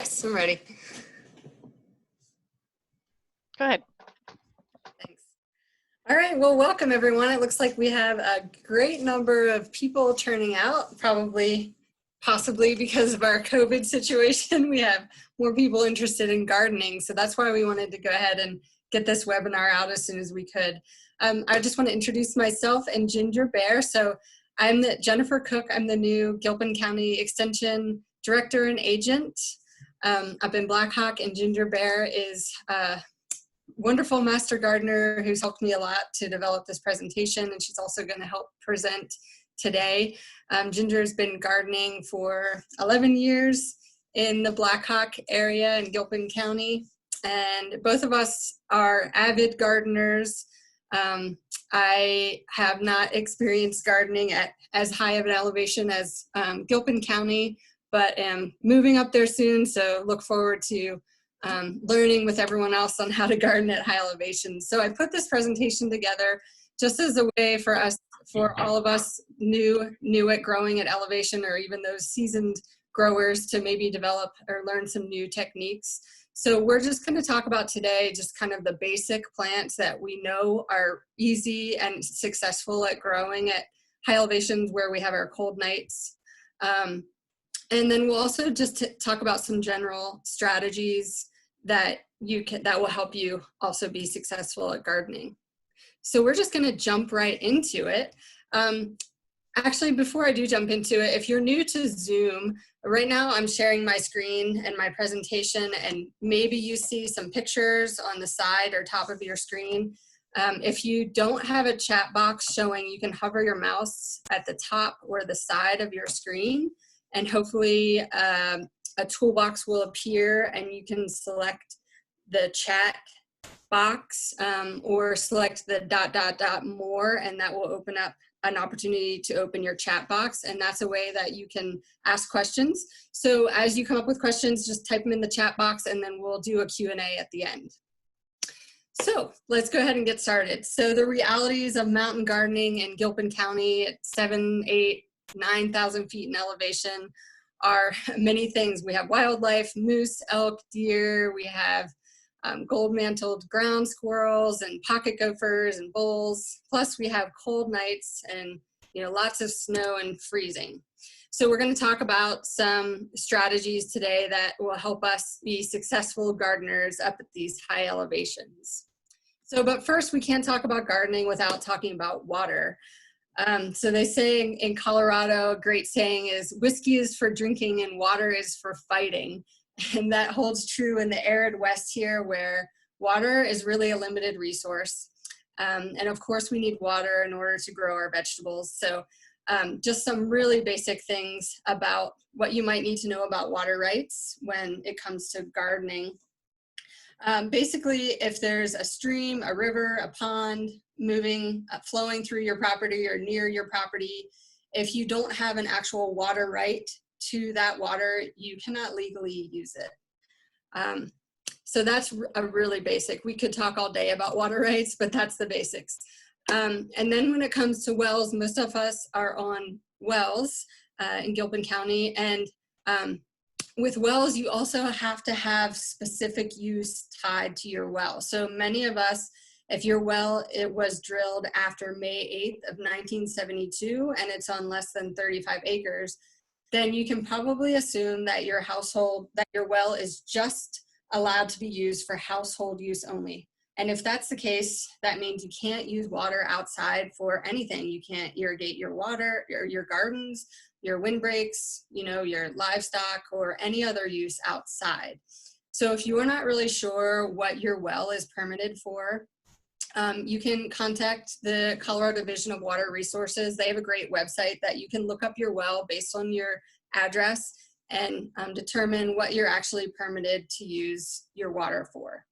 Yes, I'm ready. Go ahead. Thanks. All right, well, welcome everyone. It looks like we have a great number of people turning out, possibly because of our COVID situation. We have more people interested in gardening, so that's why we wanted to go ahead and get this webinar out as soon as we could. I just want to introduce myself and Ginger Baer. So I'm Jennifer Cook. I'm the new Gilpin County Extension Director and Agent up in Blackhawk, and Ginger Baer is wonderful master gardener who's helped me a lot to develop this presentation, and she's also going to help present today. Ginger has been gardening for 11 years in the Blackhawk area in Gilpin County, and both of us are avid gardeners. I have not experienced gardening at as high of an elevation as Gilpin County, but am moving up there soon, so look forward to learning with everyone else on how to garden at high elevations. So I put this presentation together just as a way for all of us new at growing at elevation, or even those seasoned growers, to maybe develop or learn some new techniques. So we're just going to talk about today just kind of the basic plants that we know are easy and successful at growing at high elevations where we have our cold nights. And then we'll also just talk about some general strategies that will help you also be successful at gardening. So we're just going to jump right into it. Actually, before I do jump into it, if you're new to Zoom, right now I'm sharing my screen and my presentation, and maybe you see some pictures on the side or top of your screen. If you don't have a chat box showing, you can hover your mouse at the top or the side of your screen, and hopefully a toolbox will appear, and you can select the chat box or select the ... more, and that will open up an opportunity to open your chat box, and that's a way that you can ask questions. So as you come up with questions, just type them in the chat box, and then we'll do a Q&A at the end. So let's go ahead and get started. So the realities of mountain gardening in Gilpin County at 7, 8, 9,000 feet in elevation are many things. We have wildlife, moose, elk, deer. We have gold-mantled ground squirrels and pocket gophers and bulls. Plus we have cold nights and lots of snow and freezing. So we're going to talk about some strategies today that will help us be successful gardeners up at these high elevations. So, but first, we can't talk about gardening without talking about water. So they say in Colorado, a great saying is, whiskey is for drinking and water is for fighting. And that holds true in the arid West here, where water is really a limited resource. And of course, we need water in order to grow our vegetables. So just some really basic things about what you might need to know about water rights when it comes to gardening. Basically, if there's a stream, a river, a pond flowing through your property or near your property, if you don't have an actual water right to that water, you cannot legally use it. So that's a really basic. We could talk all day about water rights, but that's the basics. And then when it comes to wells, most of us are on wells in Gilpin County, and with wells, you also have to have specific use tied to your well. So many of us, if your well, it was drilled after May 8th of 1972 and it's on less than 35 acres, then you can probably assume that your well is just allowed to be used for household use only. And if that's the case, that means you can't use water outside for anything. You can't irrigate your water or your gardens, your windbreaks, your livestock, or any other use outside. So if you are not really sure what your well is permitted for, you can contact the Colorado Division of Water Resources. They have a great website that you can look up your well based on your address and determine what you're actually permitted to use your water for.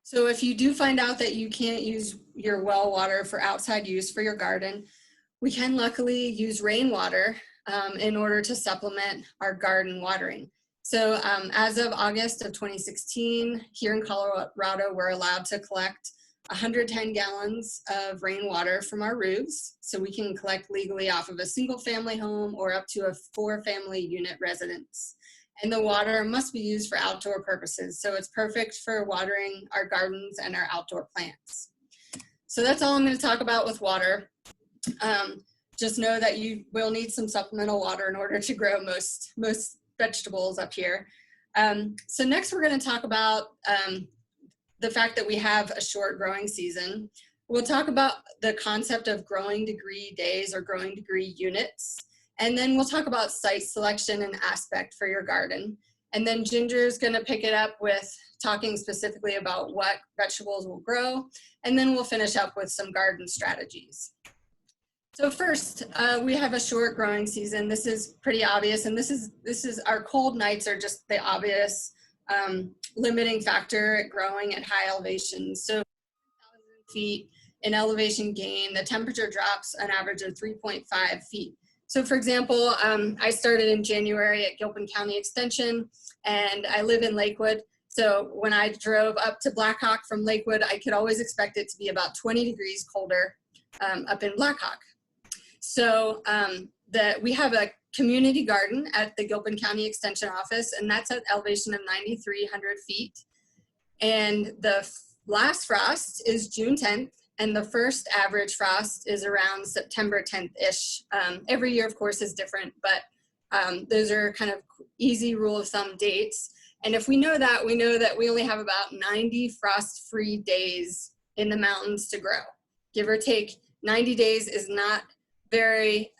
So if you do find out that you can't use your well water for outside use for your garden, we can luckily use rainwater in order to supplement our garden watering. So as of August of 2016, here in Colorado, we're allowed to collect 110 gallons of rainwater from our roofs. So we can collect legally off of a single family home or up to a 4-family unit residence. and the water must be used for outdoor purposes. So it's perfect for watering our gardens and our outdoor plants. So that's all I'm going to talk about with water. Just know that you will need some supplemental water in order to grow most vegetables up here. So next we're going to talk about the fact that we have a short growing season. We'll talk about the concept of growing degree days or growing degree units. And then we'll talk about site selection and aspect for your garden. And then Ginger's going to pick it up with talking specifically about what vegetables will grow. And then we'll finish up with some garden strategies. So first, we have a short growing season. This is pretty obvious, and this is our cold nights are just the obvious limiting factor at growing at high elevations. So 1,000 feet in elevation gain, the temperature drops an average of 3.5 feet. So for example, I started in January at Gilpin County Extension, and I live in Lakewood. So when I drove up to Blackhawk from Lakewood, I could always expect it to be about 20 degrees colder up in Blackhawk. So we have a community garden at the Gilpin County Extension Office, and that's at elevation of 9,300 feet. And the last frost is June 10th, and the first average frost is around September 10th-ish. Every year, of course, is different, but those are kind of easy rule of thumb dates. And if we know that we only have about 90 frost-free days in the mountains to grow. Give or take, 90 days is not very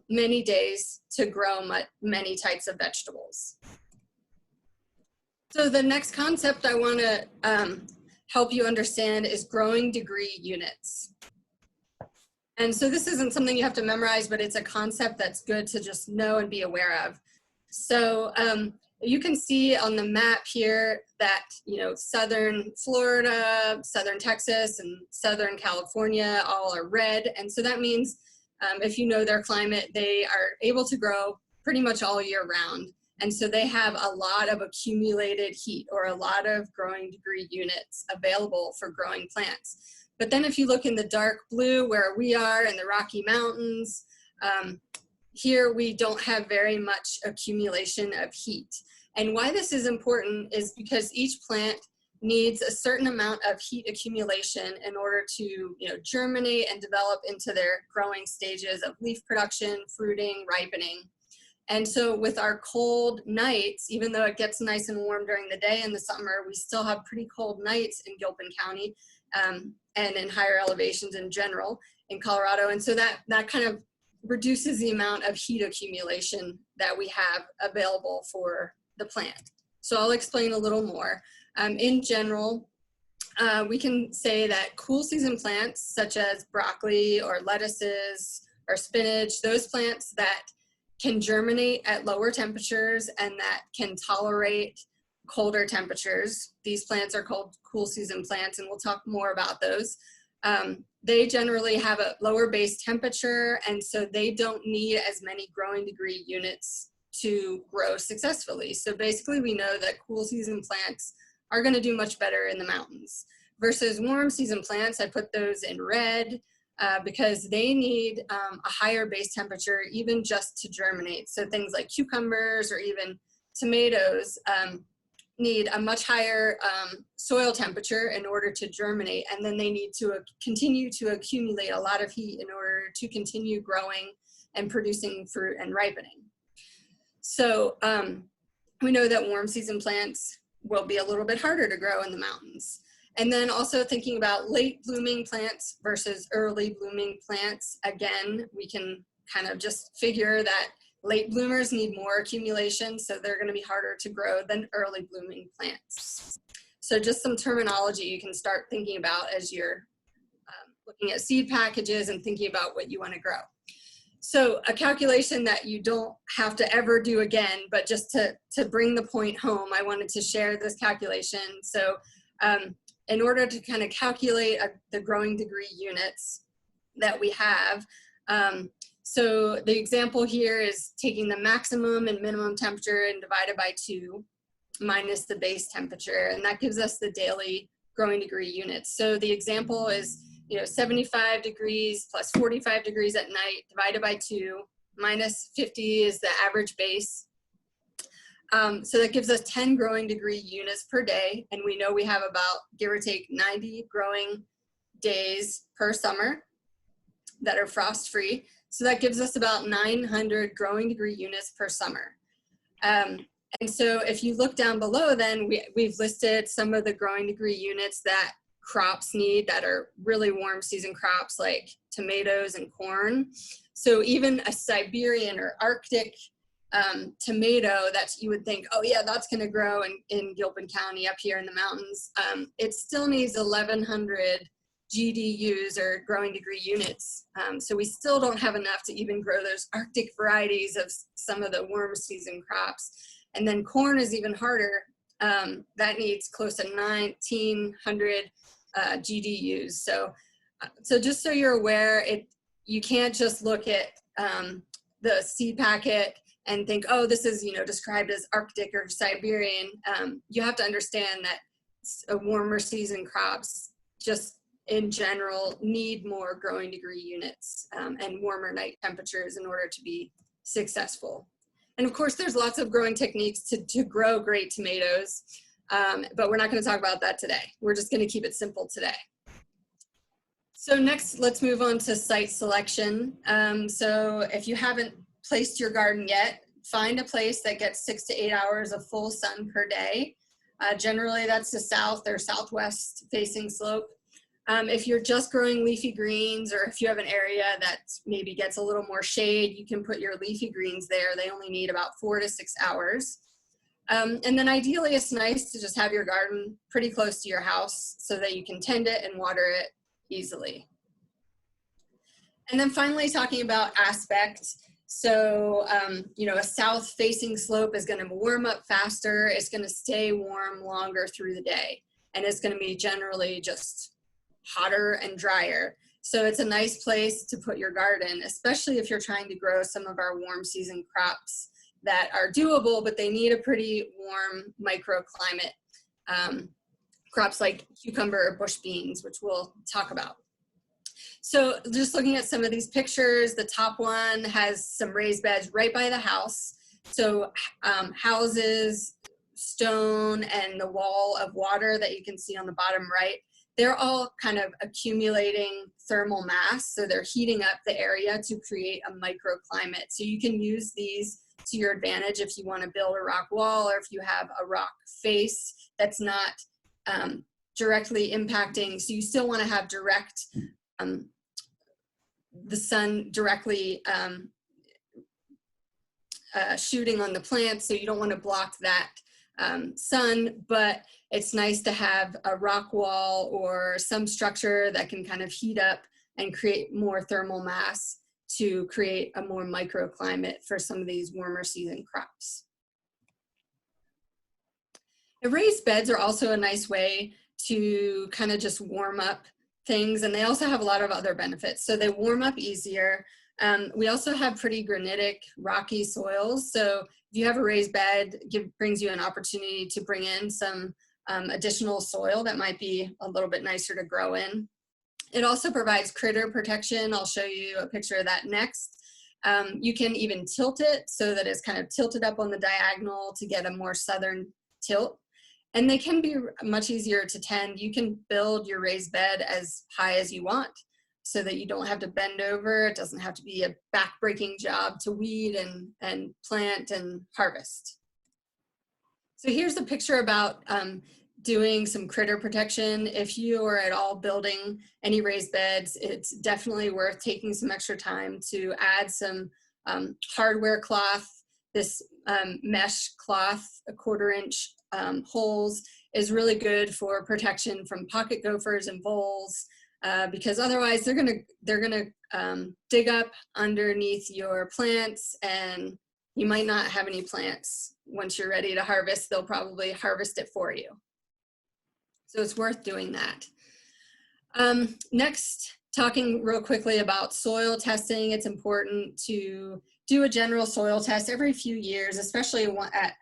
many days to grow many types of vegetables. So the next concept I want to help you understand is growing degree units. And so this isn't something you have to memorize, but it's a concept that's good to just know and be aware of. So you can see on the map here that, southern Florida, southern Texas, and southern California all are red. And so that means if you know their climate, they are able to grow pretty much all year round. And so they have a lot of accumulated heat or a lot of growing degree units available for growing plants. But then if you look in the dark blue where we are in the Rocky Mountains, here we don't have very much accumulation of heat. And why this is important is because each plant needs a certain amount of heat accumulation in order to germinate and develop into their growing stages of leaf production, fruiting, ripening. And so with our cold nights, even though it gets nice and warm during the day in the summer, we still have pretty cold nights in Gilpin County and in higher elevations in general in Colorado. And so that kind of reduces the amount of heat accumulation that we have available for the plant. So I'll explain a little more. In general, we can say that cool season plants such as broccoli or lettuces or spinach, those plants that can germinate at lower temperatures and that can tolerate colder temperatures. These plants are called cool season plants, and we'll talk more about those. They generally have a lower base temperature, and so they don't need as many growing degree units to grow successfully. So basically we know that cool season plants are going to do much better in the mountains versus warm season plants. I put those in red because they need a higher base temperature even just to germinate. So things like cucumbers or even tomatoes need a much higher soil temperature in order to germinate, and then they need to continue to accumulate a lot of heat in order to continue growing and producing fruit and ripening. So we know that warm season plants will be a little bit harder to grow in the mountains. And then also thinking about late blooming plants versus early blooming plants, again, we can kind of just figure that late bloomers need more accumulation, so they're going to be harder to grow than early blooming plants. So just some terminology you can start thinking about as you're looking at seed packages and thinking about what you want to grow. So a calculation that you don't have to ever do again, but just to bring the point home, I wanted to share this calculation. So in order to kind of calculate the growing degree units that we have, so the example here is taking the maximum and minimum temperature and divided by 2 minus the base temperature, and that gives us the daily growing degree units. So the example is 75 degrees plus 45 degrees at night divided by 2 minus 50 is the average base. So that gives us 10 growing degree units per day. And we know we have about, give or take, 90 growing days per summer that are frost-free. So that gives us about 900 growing degree units per summer. And so if you look down below, then we've listed some of the growing degree units that crops need that are really warm season crops like tomatoes and corn. So even a Siberian or Arctic tomato that you would think, oh yeah, that's going to grow in Gilpin County up here in the mountains, it still needs 1,100 GDUs or growing degree units. So we still don't have enough to even grow those Arctic varieties of some of the warm season crops. And then corn is even harder. That needs close to 1,900 GDUs. So just so you're aware, you can't just look at the seed packet and think, oh, this is described as Arctic or Siberian. You have to understand that warmer season crops just in general need more growing degree units and warmer night temperatures in order to be successful. And of course, there's lots of growing techniques to grow great tomatoes, but we're not going to talk about that today. We're just going to keep it simple today. So next, let's move on to site selection. So if you haven't placed your garden yet, find a place that gets 6 to 8 hours of full sun per day. Generally, that's the south or southwest facing slope. If you're just growing leafy greens, or if you have an area that maybe gets a little more shade, you can put your leafy greens there. They only need about 4 to 6 hours. And then ideally, it's nice to just have your garden pretty close to your house so that you can tend it and water it easily. And then finally, talking about aspect. So, a south-facing slope is going to warm up faster. It's going to stay warm longer through the day. And it's going to be generally just hotter and drier. So it's a nice place to put your garden, especially if you're trying to grow some of our warm season crops that are doable, but they need a pretty warm microclimate. Crops like cucumber or bush beans, which we'll talk about. So just looking at some of these pictures, the top one has some raised beds right by the house. So houses, stone, and the wall of water that you can see on the bottom right, they're all kind of accumulating thermal mass. So they're heating up the area to create a microclimate. So you can use these to your advantage if you want to build a rock wall, or if you have a rock face that's not directly impacting. So you still want to have direct, the sun directly shooting on the plants. So you don't want to block that sun, but it's nice to have a rock wall or some structure that can kind of heat up and create more thermal mass to create a more microclimate for some of these warmer season crops. The raised beds are also a nice way to kind of just warm up things, and they also have a lot of other benefits. So they warm up easier. We also have pretty granitic, rocky soils. So if you have a raised bed, brings you an opportunity to bring in some additional soil that might be a little bit nicer to grow in. It also provides critter protection. I'll show you a picture of that next. You can even tilt it so that it's kind of tilted up on the diagonal to get a more southern tilt. And they can be much easier to tend. You can build your raised bed as high as you want so that you don't have to bend over. It doesn't have to be a back-breaking job to weed and plant and harvest. So here's a picture about doing some critter protection. If you are at all building any raised beds, it's definitely worth taking some extra time to add some hardware cloth. This mesh cloth, a 1/4 inch holes, is really good for protection from pocket gophers and voles, because otherwise they're gonna dig up underneath your plants, and you might not have any plants. Once you're ready to harvest, they'll probably harvest it for you. So it's worth doing that. Next, talking real quickly about soil testing. It's important to do a general soil test every few years, especially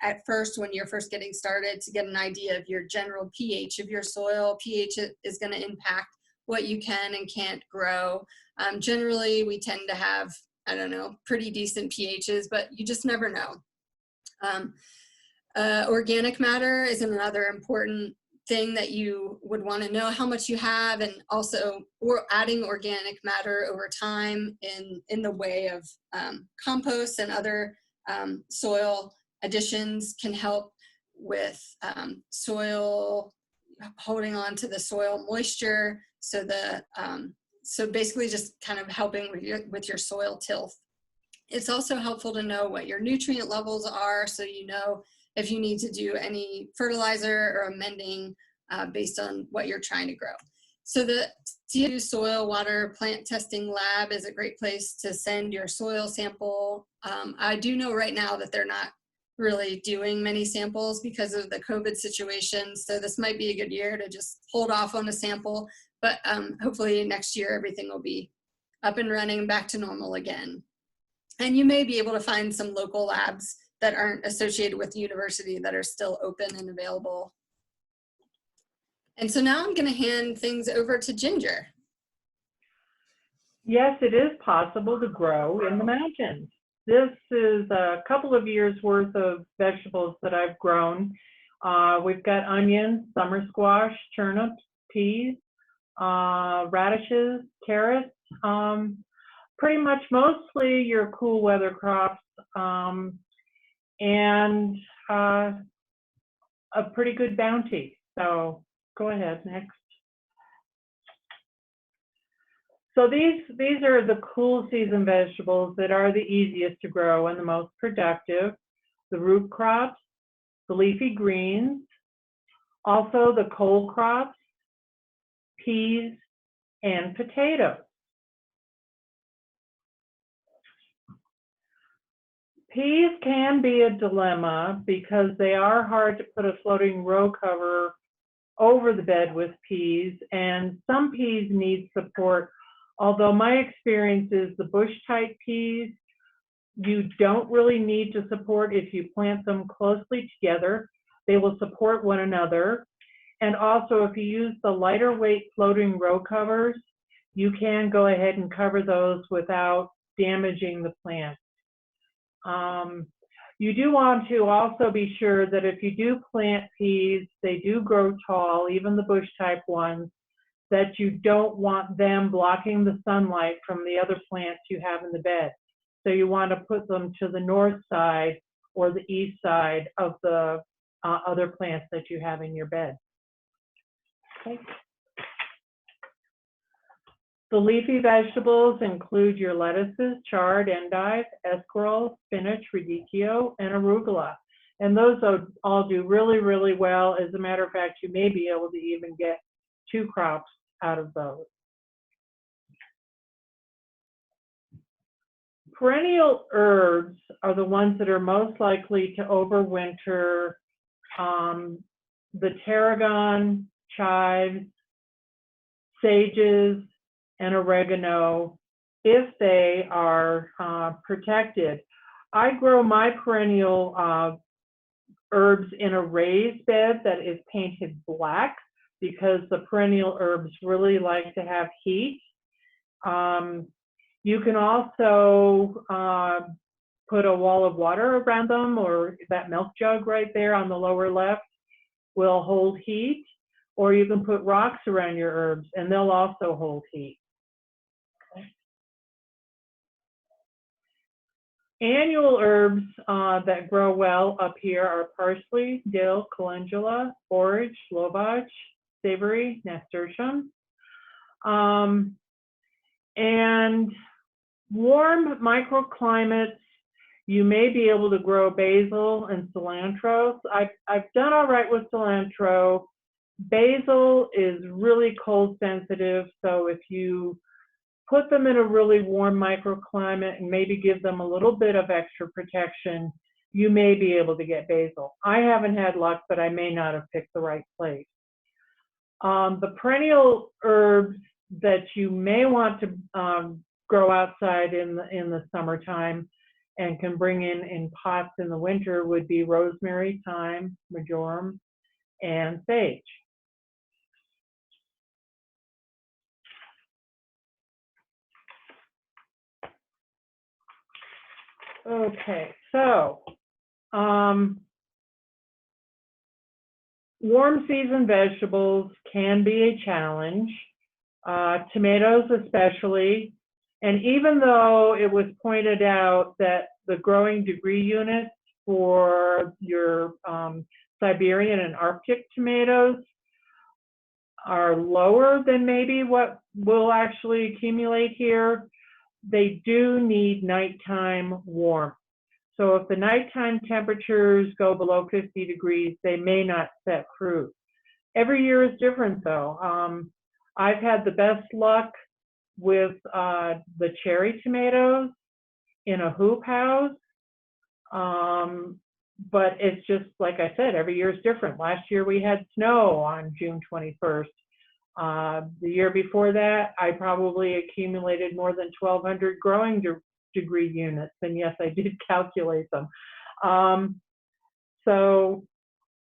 at first when you're first getting started, to get an idea of your general pH of your soil. pH is going to impact what you can and can't grow. Generally, we tend to have, I don't know, pretty decent pHs, but you just never know. Organic matter is another important thing that you would want to know how much you have, and also adding organic matter over time in the way of compost and other soil additions can help with soil, holding on to the soil moisture, so so basically just kind of helping with your soil tilth. It's also helpful to know what your nutrient levels are, so you know if you need to do any fertilizer or amending based on what you're trying to grow. So the CU Soil Water Plant Testing Lab is a great place to send your soil sample. I do know right now that they're not really doing many samples because of the COVID situation, so this might be a good year to just hold off on a sample, but hopefully next year everything will be up and running back to normal again. And you may be able to find some local labs that aren't associated with the university that are still open and available. And so now I'm going to hand things over to Ginger. Yes, it is possible to grow in the mountains. This is a couple of years worth of vegetables that I've grown. We've got onions, summer squash, turnips, peas, radishes, carrots, pretty much mostly your cool weather crops, and a pretty good bounty. So go ahead, next. So these are the cool season vegetables that are the easiest to grow and the most productive. The root crops, the leafy greens, also the cole crops, peas, and potatoes. Peas can be a dilemma because they are hard to put a floating row cover over the bed with peas, and some peas need support. Although my experience is the bush type peas, you don't really need to support if you plant them closely together. They will support one another. And also if you use the lighter weight floating row covers, you can go ahead and cover those without damaging the plant. You do want to also be sure that if you do plant peas, they do grow tall, even the bush type ones, that you don't want them blocking the sunlight from the other plants you have in the bed. So you want to put them to the north side or the east side of the other plants that you have in your bed. Okay. The leafy vegetables include your lettuces, chard, endive, escarole, spinach, radicchio, and arugula. And those all do really, really well. As a matter of fact, you may be able to even get 2 crops out of those. Perennial herbs are the ones that are most likely to overwinter. The tarragon, chives, sages, and oregano, if they are protected. I grow my perennial herbs in a raised bed that is painted black because the perennial herbs really like to have heat. You can also put a wall of water around them, or that milk jug right there on the lower left will hold heat, or you can put rocks around your herbs and they'll also hold heat. Annual herbs that grow well up here are parsley, dill, calendula, borage, slovage, savory, nasturtium. And warm microclimates, you may be able to grow basil and cilantro. I've done all right with cilantro. Basil is really cold sensitive, so if you put them in a really warm microclimate and maybe give them a little bit of extra protection, you may be able to get basil. I haven't had luck, but I may not have picked the right place. The perennial herbs that you may want to grow outside in the summertime and can bring in pots in the winter would be rosemary, thyme, marjoram, and sage. Okay, so Warm season vegetables can be a challenge, tomatoes especially. And even though it was pointed out that the growing degree units for your Siberian and Arctic tomatoes are lower than maybe what will actually accumulate here, they do need nighttime warmth. So if the nighttime temperatures go below 50 degrees, they may not set fruit. Every year is different though. I've had the best luck with the cherry tomatoes in a hoop house. But it's just, like I said, every year is different. Last year we had snow on June 21st. The year before that, I probably accumulated more than 1,200 growing degree units. And yes, I did calculate them. So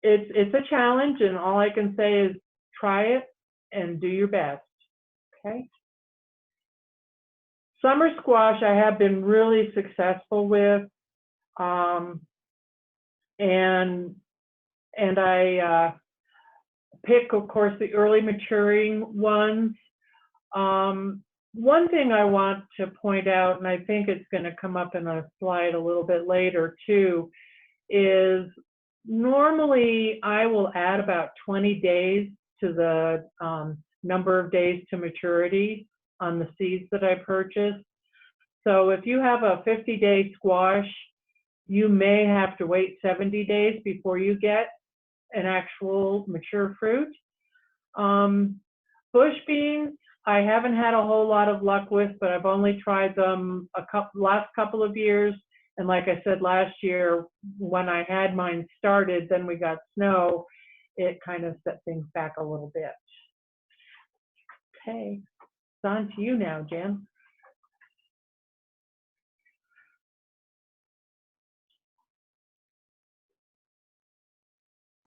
it's a challenge, and all I can say is try it and do your best, okay? Summer squash I have been really successful with. And I pick, of course, the early maturing ones. One thing I want to point out, and I think it's going to come up in a slide a little bit later too, is normally I will add about 20 days to the number of days to maturity on the seeds that I purchase. So if you have a 50-day squash, you may have to wait 70 days before you get an actual mature fruit. Bush beans, I haven't had a whole lot of luck with, but I've only tried them last couple of years. And like I said, last year, when I had mine started, then we got snow, it kind of set things back a little bit. Okay, it's on to you now, Jen.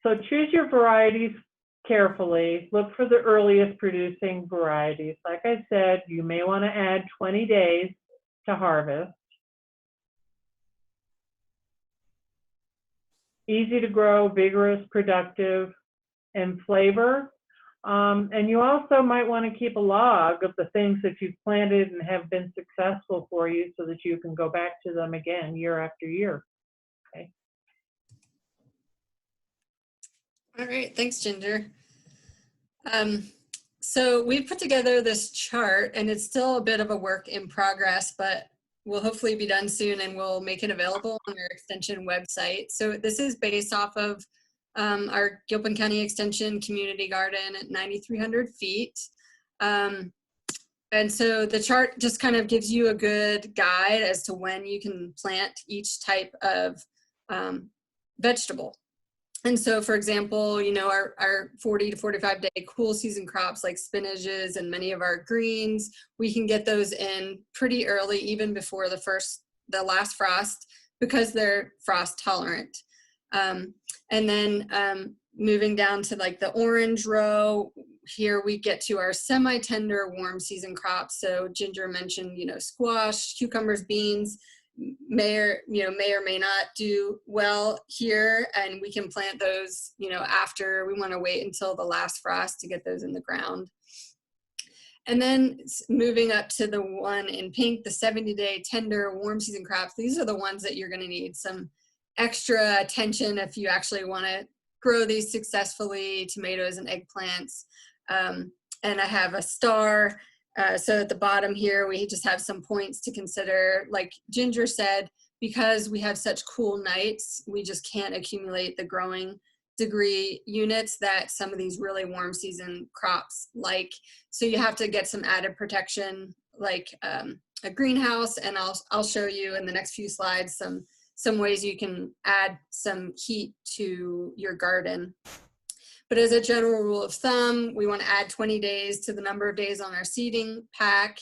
So choose your varieties carefully. Look for the earliest producing varieties. Like I said, you may want to add 20 days to harvest. Easy to grow, vigorous, productive, and flavor. And you also might want to keep a log of the things that you've planted and have been successful for you so that you can go back to them again year after year. Okay. All right, thanks, Ginger. So we put together this chart, and it's still a bit of a work in progress, but will hopefully be done soon, and we'll make it available on our extension website. So this is based off of our Gilpin County Extension Community Garden at 9,300 feet. And so the chart just kind of gives you a good guide as to when you can plant each type of vegetable. And so, for example, you know, our 40 to 45 day cool season crops like spinaches and many of our greens, we can get those in pretty early, even before the last frost, because they're frost tolerant. And then moving down to like the orange row, here we get to our semi-tender warm season crops. So Ginger mentioned, you know, squash, cucumbers, beans, may or may not do well here, and we can plant those, you know, after. We want to wait until the last frost to get those in the ground. And then moving up to the one in pink, the 70-day tender warm season crops, these are the ones that you're going to need some extra attention if you actually want to grow these successfully, tomatoes and eggplants. And I have a star. So at the bottom here, we just have some points to consider. Like Ginger said, because we have such cool nights, we just can't accumulate the growing degree units that some of these really warm season crops like. So you have to get some added protection, like a greenhouse. And I'll show you in the next few slides some ways you can add some heat to your garden. But as a general rule of thumb, we want to add 20 days to the number of days on our seeding pack.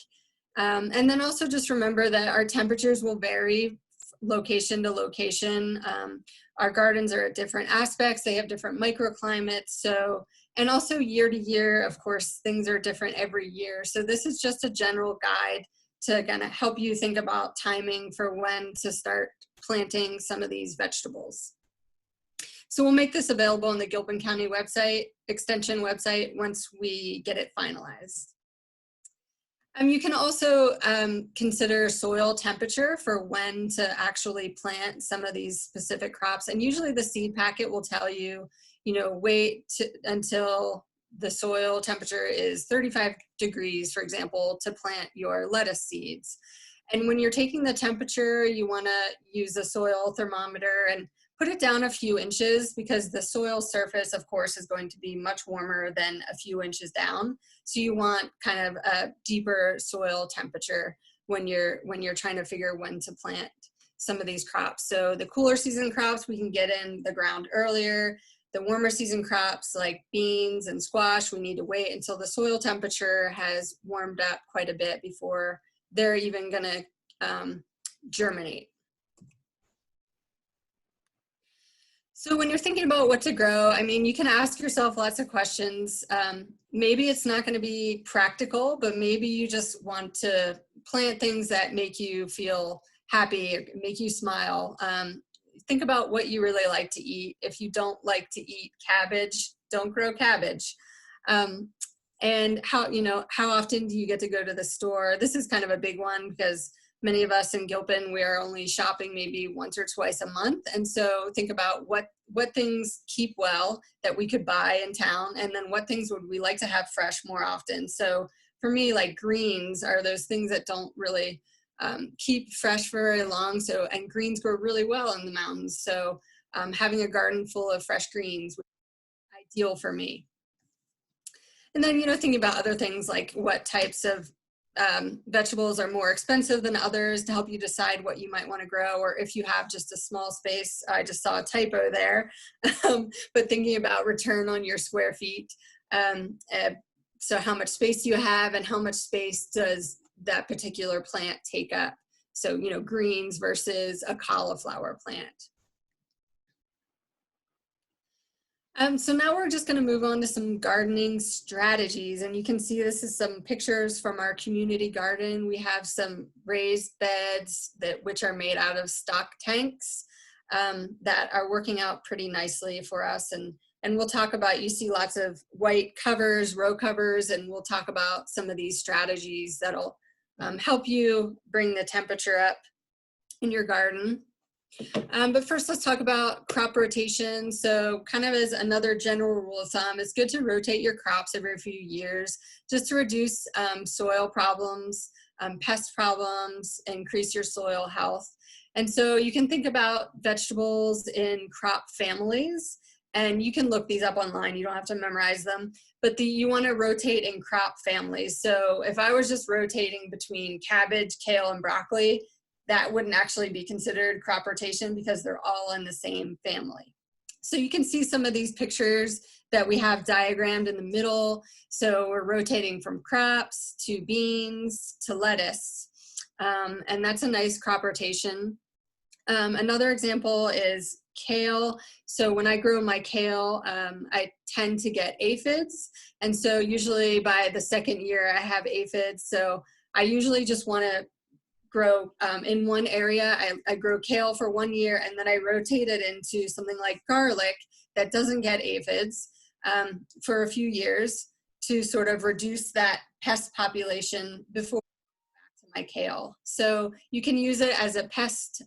And then also just remember that our temperatures will vary location to location. Our gardens are at different aspects. They have different microclimates. So, and also year to year, of course, things are different every year. So this is just a general guide to kind of help you think about timing for when to start planting some of these vegetables. So we'll make this available on the Gilpin County website, extension website, once we get it finalized. You can also consider soil temperature for when to actually plant some of these specific crops. And usually the seed packet will tell you, wait until the soil temperature is 35 degrees, for example, to plant your lettuce seeds. And when you're taking the temperature, you want to use a soil thermometer and put it down a few inches, because the soil surface, of course, is going to be much warmer than a few inches down. So you want kind of a deeper soil temperature when you're trying to figure when to plant some of these crops. So the cooler season crops, we can get in the ground earlier. The warmer season crops like beans and squash, we need to wait until the soil temperature has warmed up quite a bit before they're even going to germinate. So when you're thinking about what to grow, I mean, you can ask yourself lots of questions. Maybe it's not going to be practical, but maybe you just want to plant things that make you feel happy, or make you smile. Think about what you really like to eat. If you don't like to eat cabbage, don't grow cabbage. And how often do you get to go to the store? This is kind of a big one, because many of us in Gilpin, we are only shopping maybe once or twice a month. And so think about what things keep well that we could buy in town, and then what things would we like to have fresh more often. So for me, like greens are those things that don't really keep fresh for very long. So, and greens grow really well in the mountains. So having a garden full of fresh greens would be ideal for me. And then, thinking about other things like what types of vegetables are more expensive than others to help you decide what you might want to grow, or if you have just a small space. I just saw a typo there, but thinking about return on your square feet. So how much space do you have, and how much space does that particular plant take up? So, greens versus a cauliflower plant. So now we're just going to move on to some gardening strategies, and you can see this is some pictures from our community garden. We have some raised beds which are made out of stock tanks that are working out pretty nicely for us, and we'll talk about, you see lots of white covers, row covers, and we'll talk about some of these strategies that'll help you bring the temperature up in your garden. But first, let's talk about crop rotation. So kind of as another general rule of thumb, it's good to rotate your crops every few years just to reduce soil problems, pest problems, increase your soil health. And so you can think about vegetables in crop families, and you can look these up online. You don't have to memorize them, but you want to rotate in crop families. So if I was just rotating between cabbage, kale, and broccoli, that wouldn't actually be considered crop rotation, because they're all in the same family. So you can see some of these pictures that we have diagrammed in the middle. So we're rotating from crops to beans to lettuce, and that's a nice crop rotation. Another example is kale. So when I grow my kale, I tend to get aphids. And so usually by the second year I have aphids. So I usually just want to grow in one area. I grow kale for 1 year, and then I rotate it into something like garlic that doesn't get aphids for a few years to sort of reduce that pest population before back to my kale. So you can use it as a pest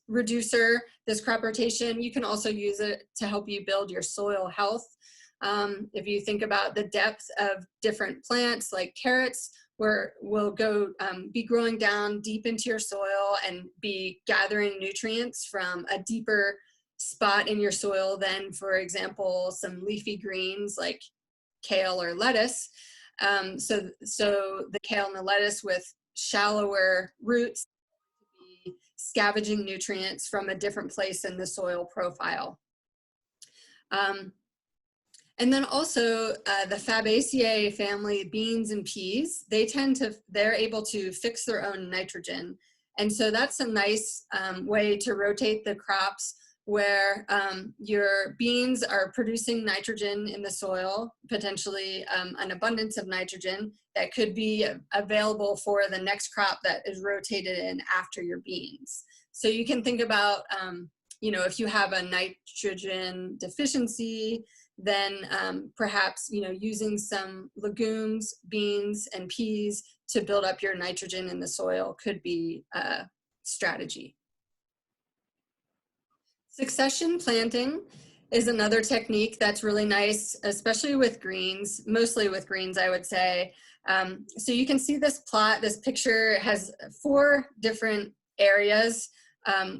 reducer, this crop rotation. You can also use it to help you build your soil health. If you think about the depth of different plants like carrots, where we'll be growing down deep into your soil and be gathering nutrients from a deeper spot in your soil than, for example, some leafy greens like kale or lettuce. So the kale and the lettuce with shallower roots be scavenging nutrients from a different place in the soil profile. And then also the Fabaceae family, beans and peas, they're able to fix their own nitrogen. And so that's a nice way to rotate the crops, where your beans are producing nitrogen in the soil, potentially an abundance of nitrogen that could be available for the next crop that is rotated in after your beans. So you can think about you know, if you have a nitrogen deficiency, then perhaps, you know, using some legumes, beans, and peas to build up your nitrogen in the soil could be a strategy. Succession planting is another technique that's really nice, especially with greens, mostly with greens, I would say. So you can see this plot, this picture has 4 different areas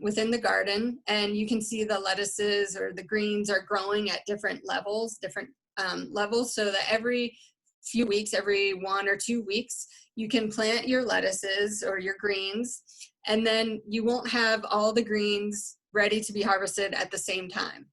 within the garden, and you can see the lettuces or the greens are growing at different levels, so that every few weeks, every 1 or 2 weeks, you can plant your lettuces or your greens, and then you won't have all the greens ready to be harvested at the same time.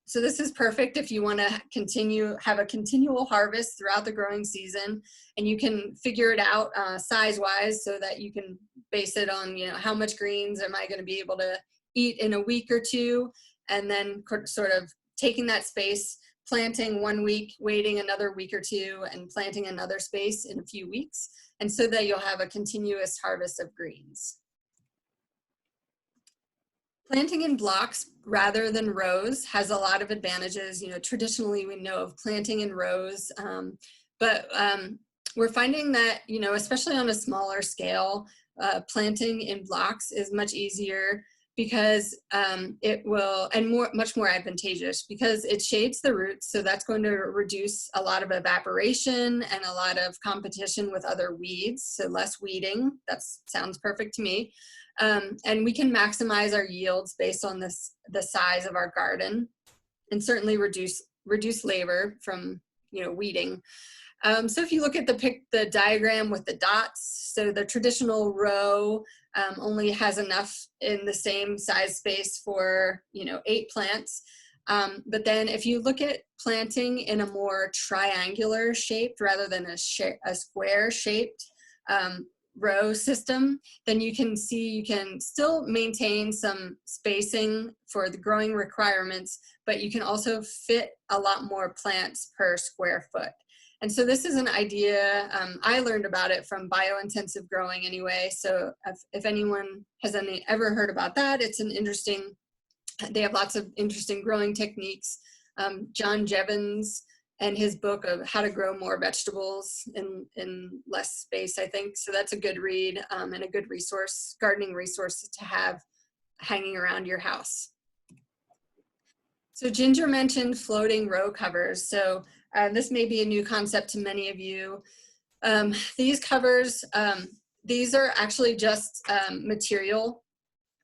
So this is perfect if you want to have a continual harvest throughout the growing season, and you can figure it out size-wise so that you can base it on, you know, how much greens am I going to be able to eat in a week or 2, and then sort of taking that space, planting 1 week, waiting another week or 2, and planting another space in a few weeks, and so that you'll have a continuous harvest of greens. Planting in blocks rather than rows has a lot of advantages. You know, traditionally we know of planting in rows, but we're finding that, you know, especially on a smaller scale, planting in blocks is much easier because it will, and much more advantageous because it shades the roots. So that's going to reduce a lot of evaporation and a lot of competition with other weeds. So less weeding. That sounds perfect to me. And we can maximize our yields based on the size of our garden, and certainly reduce labor from, you know, weeding. So if you look at the diagram with the dots, so the traditional row only has enough in the same size space for, you know, 8 plants. But then if you look at planting in a more triangular shaped rather than a square shaped row system, then you can see you can still maintain some spacing for the growing requirements, but you can also fit a lot more plants per square foot. And so this is an idea, I learned about it from biointensive growing anyway, so if anyone has ever heard about that, it's an interesting, they have lots of interesting growing techniques. John Jevons and his book of how to grow more vegetables in less space, I think. So that's a good read and a good resource, gardening resource to have hanging around your house. So Ginger mentioned floating row covers. So this may be a new concept to many of you. These covers, these are actually just material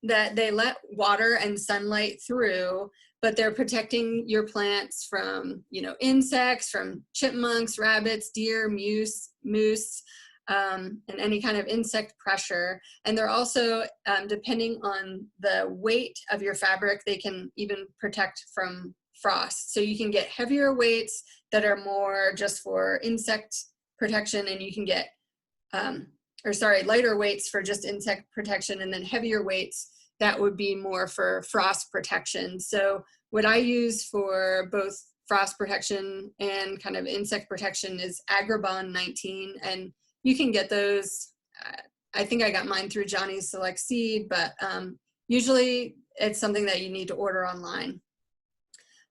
that they let water and sunlight through, but they're protecting your plants from, you know, insects, from chipmunks, rabbits, deer, moose, and any kind of insect pressure. And they're also, depending on the weight of your fabric, they can even protect from frost. So you can get heavier weights that are more just for insect protection, and you can get, lighter weights for just insect protection, and then heavier weights that would be more for frost protection. So what I use for both frost protection and kind of insect protection is Agribon 19, and you can get those. I think I got mine through Johnny's Select Seed, but usually it's something that you need to order online.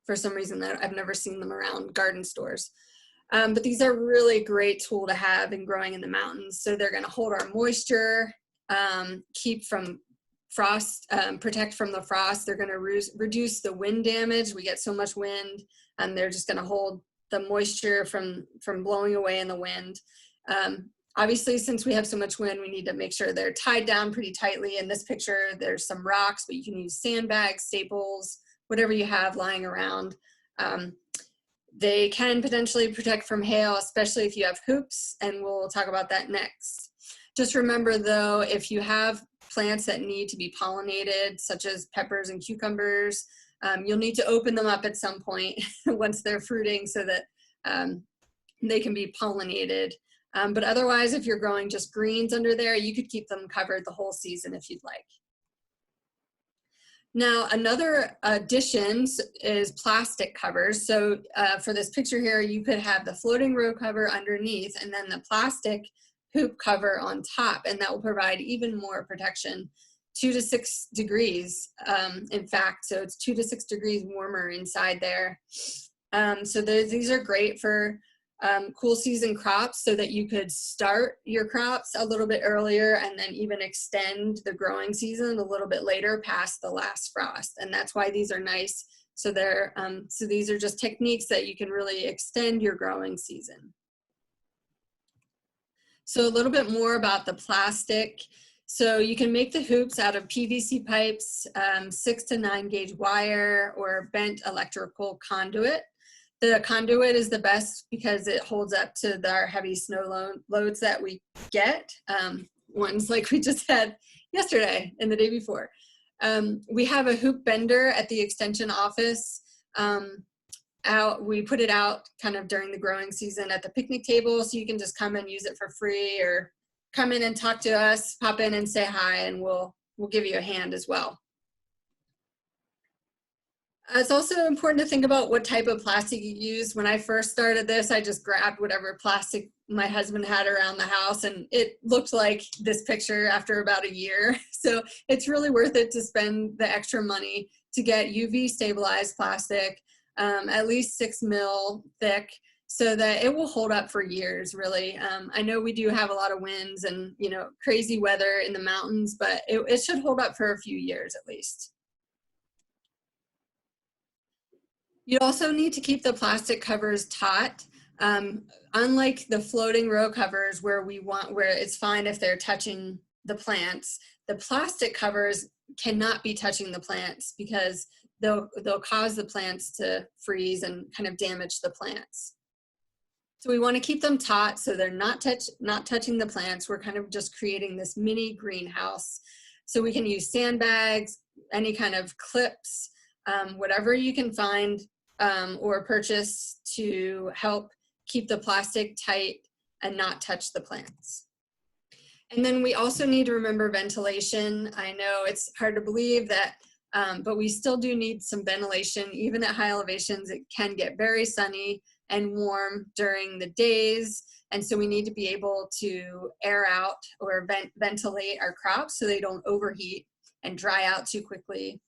For some reason, that I've never seen them around garden stores. But these are really great tool to have in growing in the mountains. So they're going to hold our moisture, keep from frost, protect from the frost. They're going to reduce the wind damage. We get so much wind, and they're just going to hold the moisture from blowing away in the wind. Obviously, since we have so much wind, we need to make sure they're tied down pretty tightly. In this picture, there's some rocks, but you can use sandbags, staples, whatever you have lying around. They can potentially protect from hail, especially if you have hoops, and we'll talk about that next. Just remember though, if you have plants that need to be pollinated, such as peppers and cucumbers, you'll need to open them up at some point once they're fruiting so that they can be pollinated. But otherwise, if you're growing just greens under there, you could keep them covered the whole season if you'd like. Now, another addition is plastic covers. So for this picture here, you could have the floating row cover underneath and then the plastic hoop cover on top, and that will provide even more protection. 2 to 6 degrees, in fact. So it's 2 to 6 degrees warmer inside there. So these are great for cool season crops, so that you could start your crops a little bit earlier and then even extend the growing season a little bit later past the last frost. And that's why these are nice. So so these are just techniques that you can really extend your growing season. So a little bit more about the plastic. So you can make the hoops out of PVC pipes, 6 to 9 gauge wire, or bent electrical conduit. The conduit is the best because it holds up to our heavy snow loads that we get, ones like we just had yesterday and the day before. We have a hoop bender at the extension office. We put it out kind of during the growing season at the picnic table, so you can just come and use it for free, or come in and talk to us, pop in and say hi, and we'll give you a hand as well. It's also important to think about what type of plastic you use. When I first started this, I just grabbed whatever plastic my husband had around the house, and it looked like this picture after about a year. So it's really worth it to spend the extra money to get UV stabilized plastic, at least 6 mil thick, so that it will hold up for years, really. I know we do have a lot of winds and, you know, crazy weather in the mountains, but it should hold up for a few years at least. You also need to keep the plastic covers taut. Unlike the floating row covers where it's fine if they're touching the plants, the plastic covers cannot be touching the plants, because they'll cause the plants to freeze and kind of damage the plants. So we want to keep them taut so they're not touching the plants. We're kind of just creating this mini greenhouse. So we can use sandbags, any kind of clips, whatever you can find or purchase to help keep the plastic tight and not touch the plants. And then we also need to remember ventilation. I know it's hard to believe that, but we still do need some ventilation. Even at high elevations, it can get very sunny and warm during the days. And so we need to be able to air out or ventilate our crops so they don't overheat and dry out too quickly.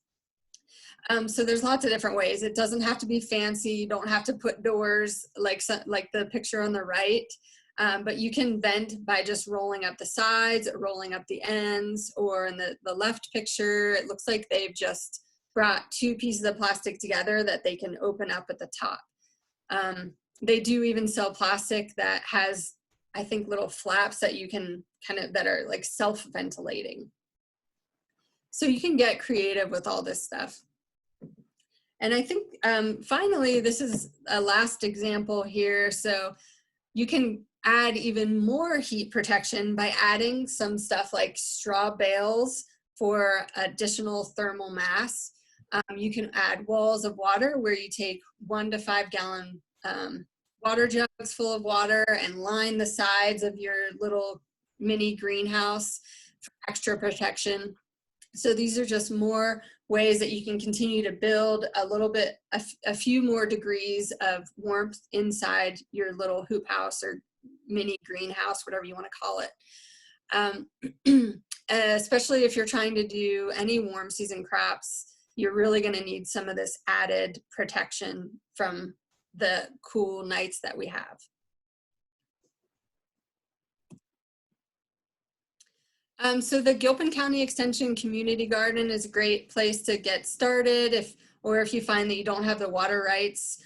So there's lots of different ways. It doesn't have to be fancy. You don't have to put doors like the picture on the right, but you can vent by just rolling up the sides, rolling up the ends, or in the left picture, it looks like they've just brought 2 pieces of plastic together that they can open up at the top. They do even sell plastic that has, I think, little flaps that you can that are like self-ventilating. So you can get creative with all this stuff. And I think finally, this is a last example here. So you can add even more heat protection by adding some stuff like straw bales for additional thermal mass. You can add walls of water where you take 1 to 5 gallon water jugs full of water and line the sides of your little mini greenhouse for extra protection. So these are just more ways that you can continue to build a few more degrees of warmth inside your little hoop house or mini greenhouse, whatever you want to call it. Especially if you're trying to do any warm season crops, you're really going to need some of this added protection from the cool nights that we have. So the Gilpin County Extension Community Garden is a great place to get started, or if you find that you don't have the water rights,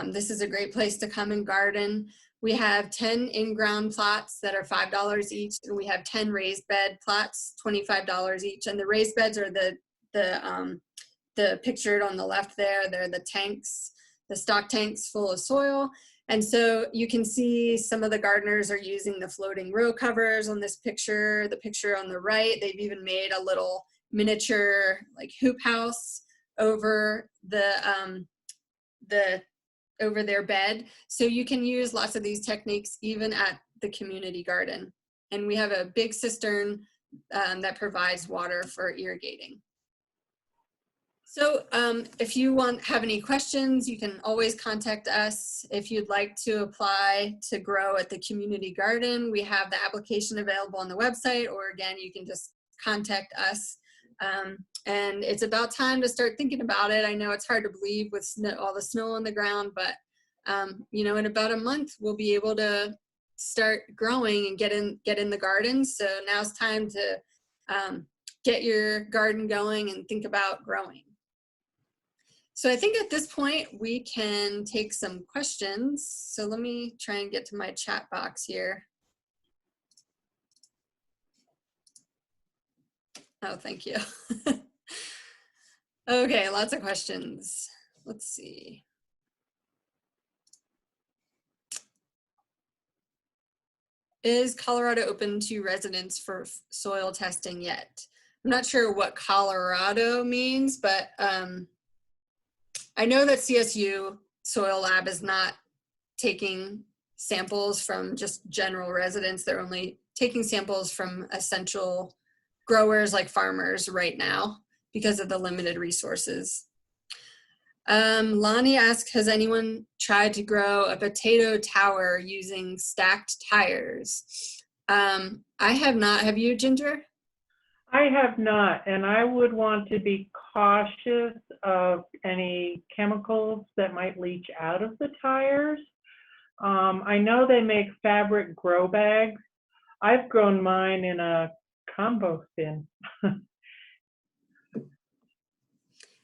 this is a great place to come and garden. We have 10 in-ground plots that are $5 each, and we have 10 raised bed plots, $25 each. And the raised beds are the pictured on the left there. They're the tanks, the stock tanks full of soil. And so you can see some of the gardeners are using the floating row covers on this picture. The picture on the right, they've even made a little miniature like hoop house over over their bed. So you can use lots of these techniques even at the community garden. And we have a big cistern that provides water for irrigating. So if you have any questions, you can always contact us. If you'd like to apply to grow at the community garden, we have the application available on the website, or again, you can just contact us And it's about time to start thinking about it. I know it's hard to believe with all the snow on the ground, but you know, in about a month, we'll be able to start growing and get in the garden. So now's time to get your garden going and think about growing. So I think at this point we can take some questions. So let me try and get to my chat box here. Oh, thank you. Okay, lots of questions. Let's see. Is Colorado open to residents for soil testing yet? I'm not sure what Colorado means, but I know that CSU Soil Lab is not taking samples from just general residents. They're only taking samples from essential growers like farmers right now because of the limited resources. Lonnie asks, has anyone tried to grow a potato tower using stacked tires? I have not. Have you, Ginger? I have not, and I would want to be cautious of any chemicals that might leach out of the tires. I know they make fabric grow bags. I've grown mine in a compost bin.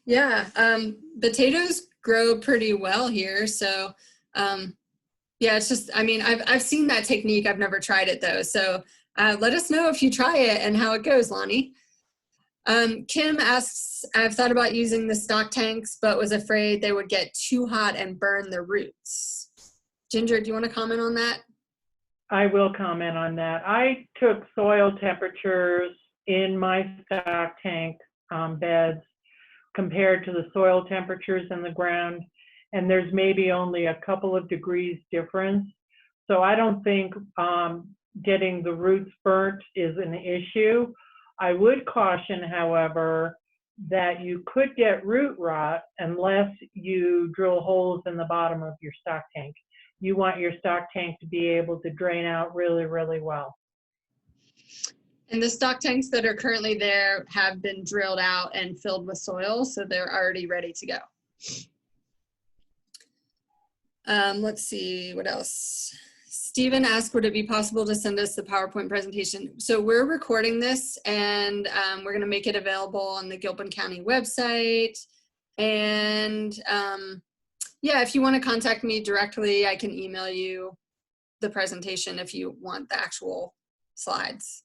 Yeah, potatoes grow pretty well here. So yeah, it's just, I mean, I've seen that technique. I've never tried it though. So let us know if you try it and how it goes, Lonnie. Kim asks, I've thought about using the stock tanks, but was afraid they would get too hot and burn the roots. Ginger, do you want to comment on that? I will comment on that. I took soil temperatures in my stock tank beds compared to the soil temperatures in the ground, and there's maybe only a couple of degrees difference. So I don't think getting the roots burnt is an issue. I would caution, however, that you could get root rot unless you drill holes in the bottom of your stock tank. You want your stock tank to be able to drain out really, really well. And the stock tanks that are currently there have been drilled out and filled with soil, so they're already ready to go. Let's see, what else? Stephen asked, would it be possible to send us the PowerPoint presentation? So we're recording this and we're gonna make it available on the Gilpin County website. And yeah, if you wanna contact me directly, I can email you the presentation if you want the actual slides.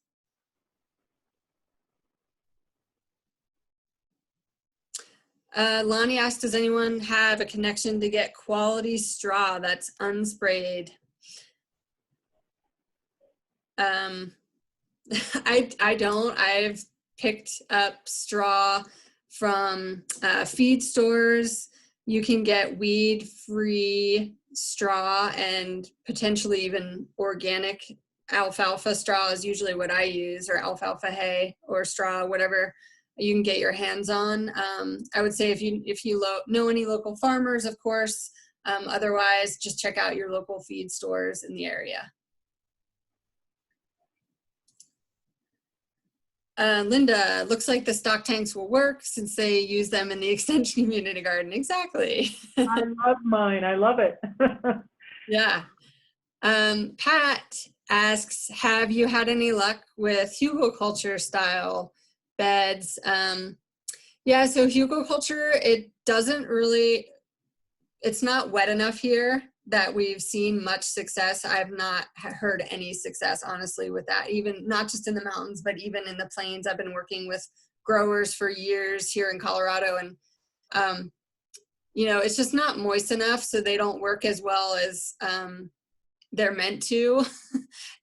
Lonnie asked, does anyone have a connection to get quality straw that's unsprayed? I don't. I've picked up straw from feed stores. You can get weed-free straw and potentially even organic alfalfa straw is usually what I use, or alfalfa hay or straw, whatever you can get your hands on. I would say if you know any local farmers, of course. Otherwise, just check out your local feed stores in the area. Linda, looks like the stock tanks will work since they use them in the extension community garden. Exactly. I love mine. I love it. Yeah. Pat asks, have you had any luck with hugelkultur style beds? Yeah, so hugelkultur, it's not wet enough here that we've seen much success. I've not heard any success, honestly, with that, even not just in the mountains, but even in the plains. I've been working with growers for years here in Colorado, and you know, it's just not moist enough, so they don't work as well as they're meant to.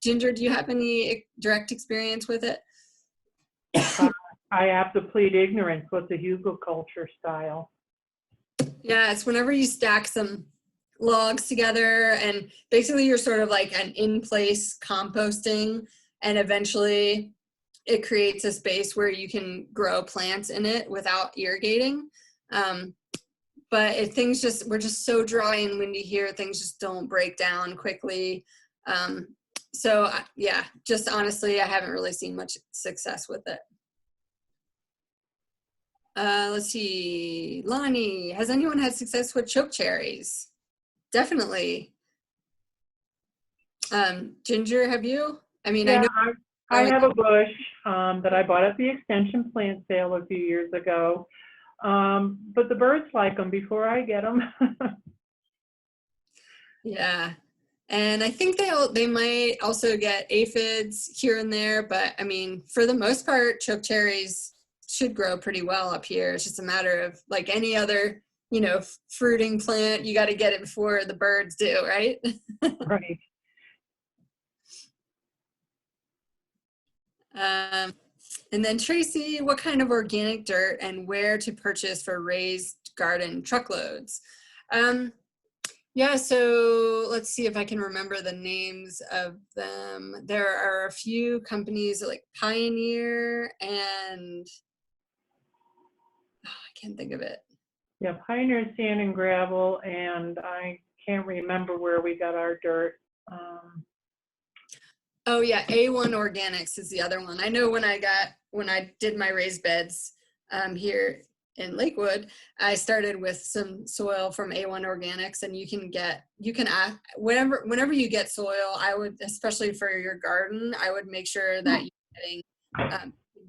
Ginger, do you have any direct experience with it? I have to plead ignorance with the hugelkultur style. Yeah, it's whenever you stack some logs together and basically you're sort of like an in-place composting, and eventually it creates a space where you can grow plants in it without irrigating. But if we're just so dry and windy here, things just don't break down quickly. So yeah, just honestly, I haven't really seen much success with it. Let's see, Lonnie, has anyone had success with choke cherries? Definitely. Ginger, have you? I mean, I Yeah, know I growing have a bush that I bought at the extension plant sale a few years ago. But the birds like them before I get them. Yeah. And I think they might also get aphids here and there, but I mean, for the most part, choke cherries should grow pretty well up here. It's just a matter of like any other, you know, fruiting plant, you got to get it before the birds do, right? Right. Um, and then Tracy, what kind of organic dirt and where to purchase for raised garden truckloads? Yeah, so let's see if I can remember the names of them. There are a few companies like Pioneer and I can't think of it. Yeah, Pioneer Sand and Gravel, and I can't remember where we got our dirt. Oh yeah, A1 Organics is the other one. I know when I did my raised beds here in Lakewood, I started with some soil from A1 Organics, and you can ask whenever you get soil, I would, especially for your garden, I would make sure that you're getting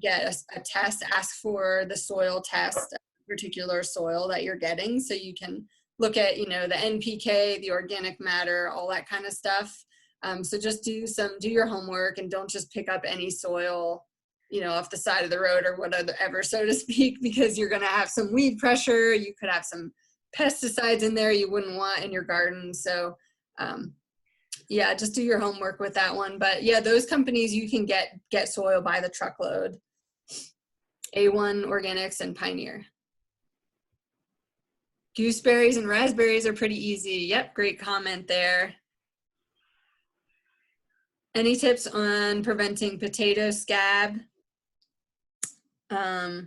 get a test, ask for the soil test, particular soil that you're getting, so you can look at, you know, the NPK, the organic matter, all that kind of stuff. So just do your homework and don't just pick up any soil, you know, off the side of the road or whatever, so to speak, because you're going to have some weed pressure. You could have some pesticides in there you wouldn't want in your garden. So yeah, just do your homework with that one. But yeah, those companies, you can get soil by the truckload. A1 Organics and Pioneer. Gooseberries and raspberries are pretty easy. Yep, great comment there. Any tips on preventing potato scab? I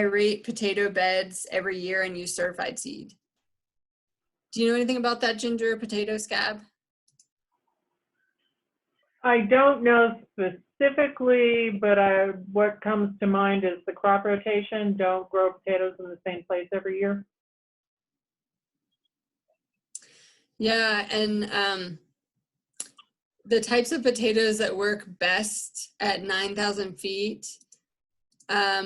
rate potato beds every year and use certified seed. Do you know anything about that, Ginger, potato scab? I don't know specifically, but what comes to mind is the crop rotation. Don't grow potatoes in the same place every year. Yeah, and the types of potatoes that work best at 9,000 feet, our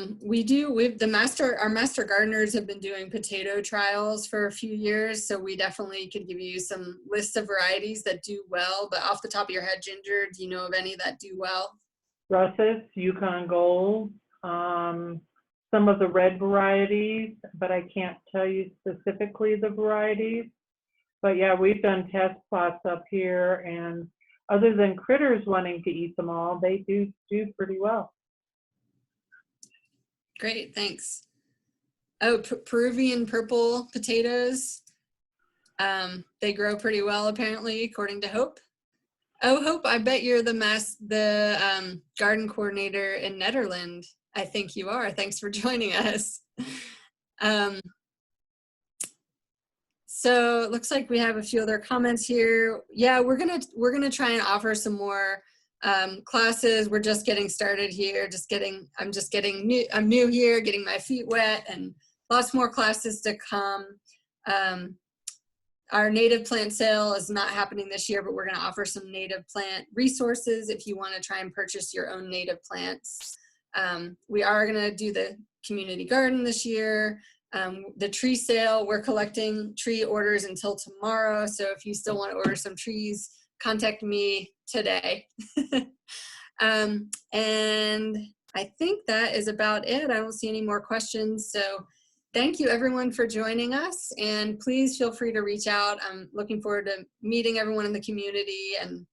master gardeners have been doing potato trials for a few years, so we definitely could give you some lists of varieties that do well. But off the top of your head, Ginger, do you know of any that do well? Russet, Yukon Gold, some of the red varieties, but I can't tell you specifically the varieties. But yeah, we've done test plots up here, and other than critters wanting to eat them all, they do pretty well. Great, thanks. Oh, Peruvian purple potatoes. They grow pretty well, apparently, according to Hope. Oh, Hope, I bet you're the garden coordinator in Netherlands. I think you are. Thanks for joining us. So it looks like we have a few other comments here. Yeah, we're gonna try and offer some more classes. We're just getting started here. I'm new here, getting my feet wet, and lots more classes to come. Our native plant sale is not happening this year, but we're going to offer some native plant resources if you want to try and purchase your own native plants. We are going to do the community garden this year. The tree sale, we're collecting tree orders until tomorrow. So if you still want to order some trees, contact me today. And I think that is about it. I don't see any more questions. So thank you everyone for joining us, and please feel free to reach out. I'm looking forward to meeting everyone in the community, and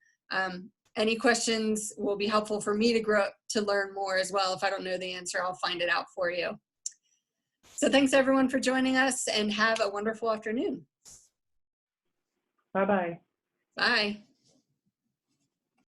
any questions will be helpful for me to learn more as well. If I don't know the answer, I'll find it out for you. So thanks everyone for joining us, and have a wonderful afternoon. Bye-bye. Bye.